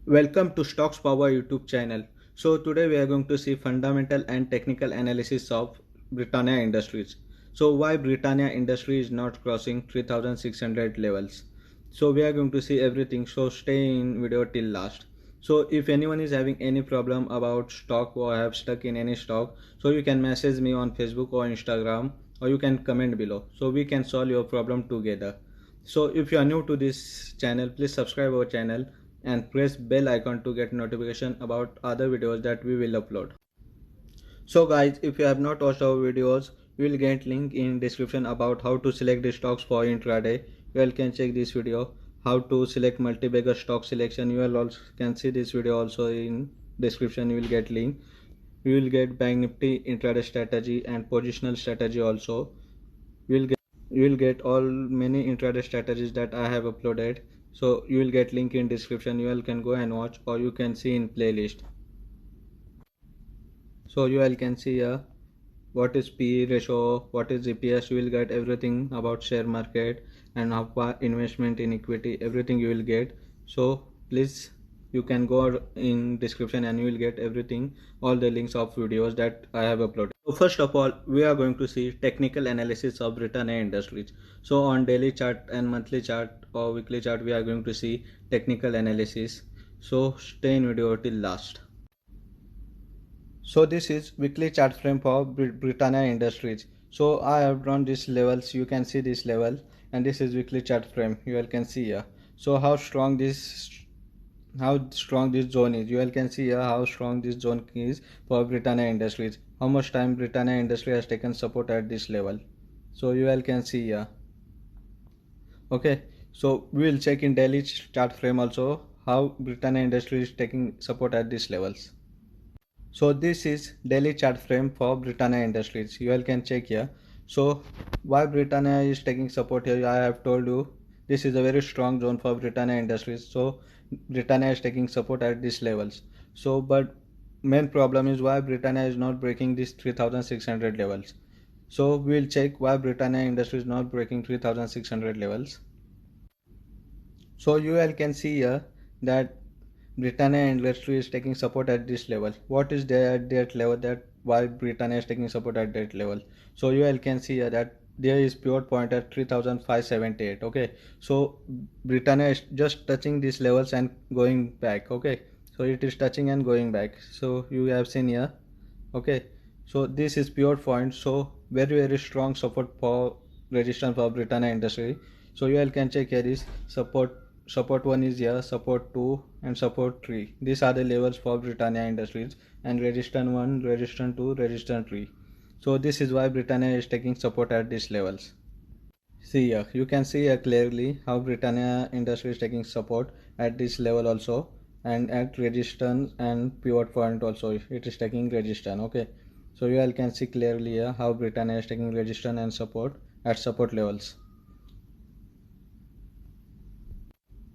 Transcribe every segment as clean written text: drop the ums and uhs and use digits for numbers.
Welcome to Stocks Power YouTube channel. So today we are going to see fundamental and technical analysis of Britannia Industries. So why Britannia Industry is not crossing 3600 levels. So we are going to see everything. So stay in video till last. So if anyone is having any problem about stock or have stuck in any stock, so you can message me on Facebook or Instagram, or you can comment below. So we can solve your problem together. So if you are new to this channel, please subscribe our channel and press bell icon to get notification about other videos that we will upload. So guys, if you have not watched our videos, you will get link in description about how to select the stocks for intraday. You all can check this video. How to select multi-bagger stock selection. You all also can see this video also in description. You will get link. You will get Bank Nifty intraday strategy and positional strategy also. You will get all many intraday strategies that I have uploaded. So you will get link in description. You all can go and watch, or you can see in playlist. So you all can see here what is PE ratio, what is EPS. You will get everything about share market and how investment in equity, everything you will get. So please, you can go in description and you will get everything, all the links of videos that I have uploaded. So first of all, we are going to see technical analysis of Britannia Industries. So on daily chart and monthly chart or weekly chart, we are going to see technical analysis. So stay in video till last. So this is weekly chart frame for Britannia Industries. So I have drawn these levels. You can see this level, and this is weekly chart frame. You all can see here. So how strong this zone is. You all can see here how strong this zone is for Britannia Industries. How much time Britannia Industry has taken support at this level. So you all can see here. Okay. So we will check in daily chart frame also how Britannia Industry is taking support at these levels. So this is daily chart frame for Britannia Industries. You all can check here. So why Britannia is taking support here, I have told you this is a very strong zone for Britannia Industries. So Britannia is taking support at these levels. So but main problem is why Britannia is not breaking this 3600 levels. So we'll check why Britannia Industries is not breaking 3600 levels. So you all can see here that Britannia Industry is taking support at this level. What is there at that level, that why Britannia is taking support at that level? So you all can see here that there is pivot point at 3578. Okay, so Britannia is just touching these levels and going back. Okay, so it is touching and going back. So you have seen here. Okay, so this is pivot point. So very strong support for resistance for Britannia Industry. So you all can check here is support 1 is here, support 2 and support 3. These are the levels for Britannia Industries, and resistance 1, resistance 2, resistance 3. So this is why Britannia is taking support at these levels. See here, you can see here clearly how Britannia Industry is taking support at this level also, and at resistance and pivot point also it is taking resistance. Okay, so you all can see clearly here how Britannia is taking resistance and support at support levels.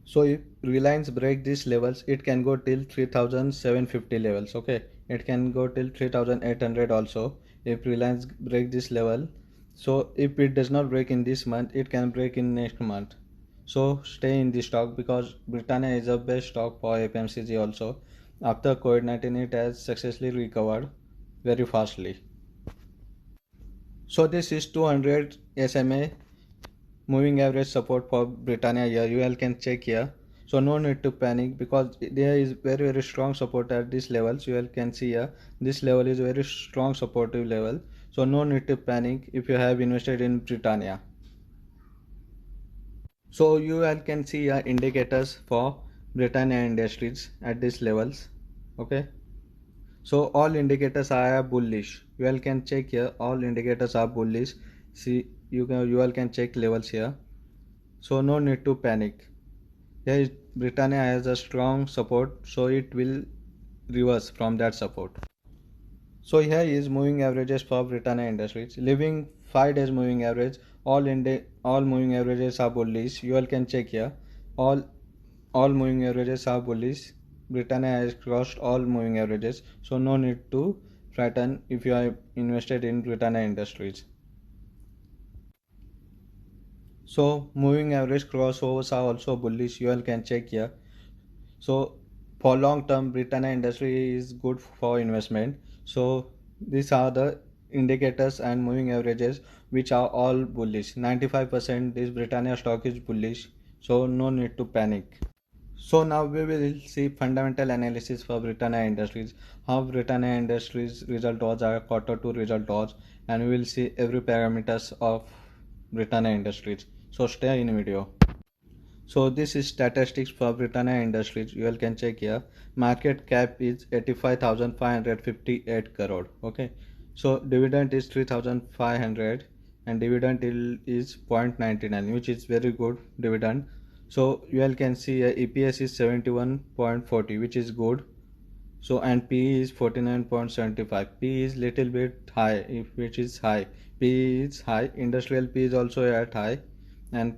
So if Reliance break these levels, it can go till 3750 levels. Okay, it can go till 3800 also if Reliance break this level. So if it does not break in this month, it can break in next month. So stay in this stock because Britannia is a best stock for FMCG also. After COVID-19, it has successfully recovered very fastly. So this is 200 SMA moving average support for Britannia here. You all can check here. So no need to panic because there is very strong support at this levels. You all can see here. This level is very strong supportive level. So no need to panic if you have invested in Britannia. So you all can see here indicators for Britannia Industries at these levels. Okay. So all indicators are bullish. You all can check here. All indicators are bullish. See, you all can check levels here. So no need to panic. Here Britannia has a strong support, so it will reverse from that support. So here is moving averages for Britannia Industries. Leaving 5 days moving average, all moving averages are bullish. You all can check here. All all moving averages are bullish. Britannia has crossed all moving averages, so no need to frighten if you are invested in Britannia Industries. So moving average crossovers are also bullish. You all can check here. So For long term, Britannia industry is good for investment. So these are the indicators and moving averages which are all bullish. 95% this Britannia stock is bullish. So no need to panic. So now we will see fundamental analysis for Britannia Industries. How Britannia Industries result was, our quarter two result was, and we will see every parameters of Britannia Industries. So stay in video. So this is statistics for Britannia Industries. You all can check here. Market cap is 85,558 crore. Okay. So dividend is 3,500 and dividend yield is 0.99, which is very good dividend. So you all can see EPS is 71.40, which is good. So and P is 49.75. P is little bit high, which is high. P is high. Industrial P is also at high, and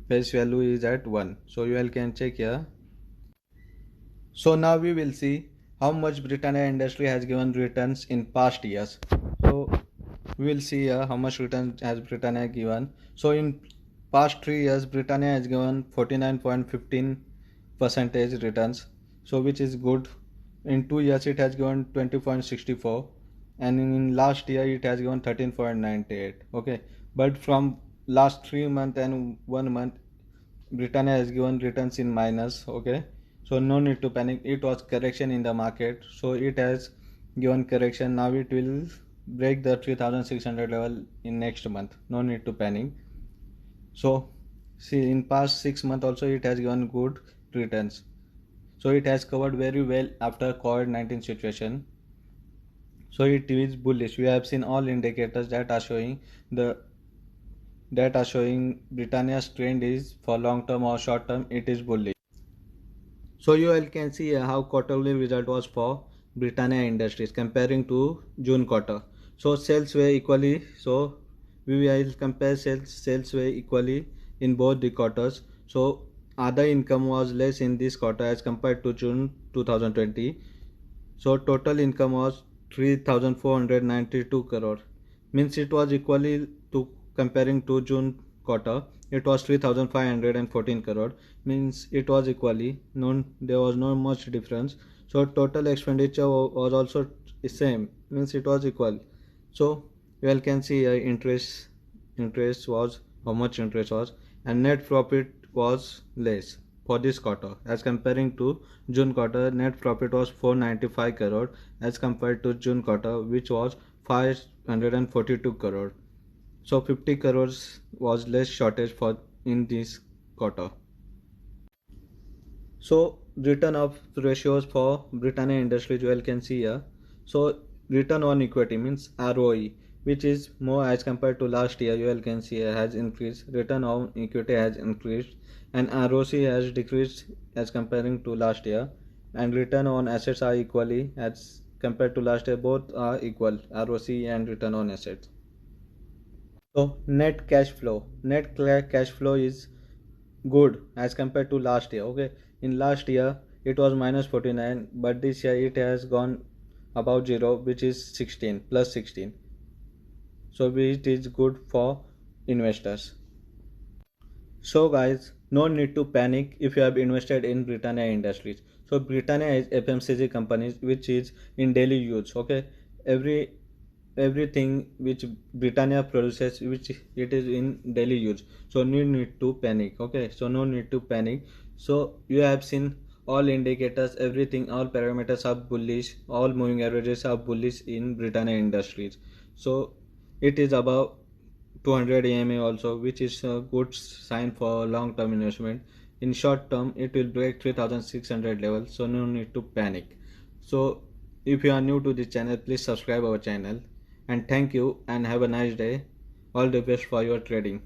face value is at 1. So you all can check here. So now we will see how much Britannia industry has given returns in past years. So we will see how much return has Britannia given. So in past 3 years, Britannia has given 49.15 percentage returns. So which is good. In 2 years it has given 20.64, and in last year it has given 13.98. Okay, but from last 3 month and 1 month Britannia has given returns in minus. Okay, so no need to panic. It was correction in the market, so it has given correction. Now it will break the 3600 level in next month. No need to panic. So see, in past 6 months also it has given good returns. So it has covered very well after COVID-19 situation. So it is bullish. We have seen all indicators the that are showing Britannia's trend is for long term or short term, it is bullish. So you all can see how quarterly result was for Britannia Industries comparing to June quarter. So sales were equally. So we will compare sales were equally in both the quarters. So other income was less in this quarter as compared to June 2020. So total income was 3,492 crore. Means it was equally to comparing to June quarter. It was 3,514 crore. Means it was equally. No, there was no much difference. So total expenditure was also same. Means it was equal. So you all can see interest was how much interest was, and net profit was less for this quarter as comparing to June quarter. Net profit was 495 crore as compared to June quarter, which was 542 crore. So 50 crores was less shortage for in this quarter. So return of ratios for Britannia Industries you all can see here. So return on equity means ROE, which is more as compared to last year. You all can see here has increased. Return on equity has increased, and ROC has decreased as comparing to last year. And return on assets are equally as compared to last year. Both are equal, ROC and return on assets. So net cash flow. Cash flow is good as compared to last year. Okay, in last year it was minus 49, but this year it has gone about zero, which is 16 plus 16. So it is good for investors. So guys, no need to panic if you have invested in Britannia Industries. So Britannia is FMCG companies which is in daily use. Okay, everything which Britannia produces, which it is in daily use. So no need to panic. Okay, so no need to panic. So you have seen all indicators, everything, all parameters are bullish. All moving averages are bullish in Britannia Industries. So it is above 200 EMA also, which is a good sign for long term investment. In short term it will break 3600 level, so no need to panic. So if you are new to this channel, please subscribe our channel, and thank you and have a nice day. All the best for your trading.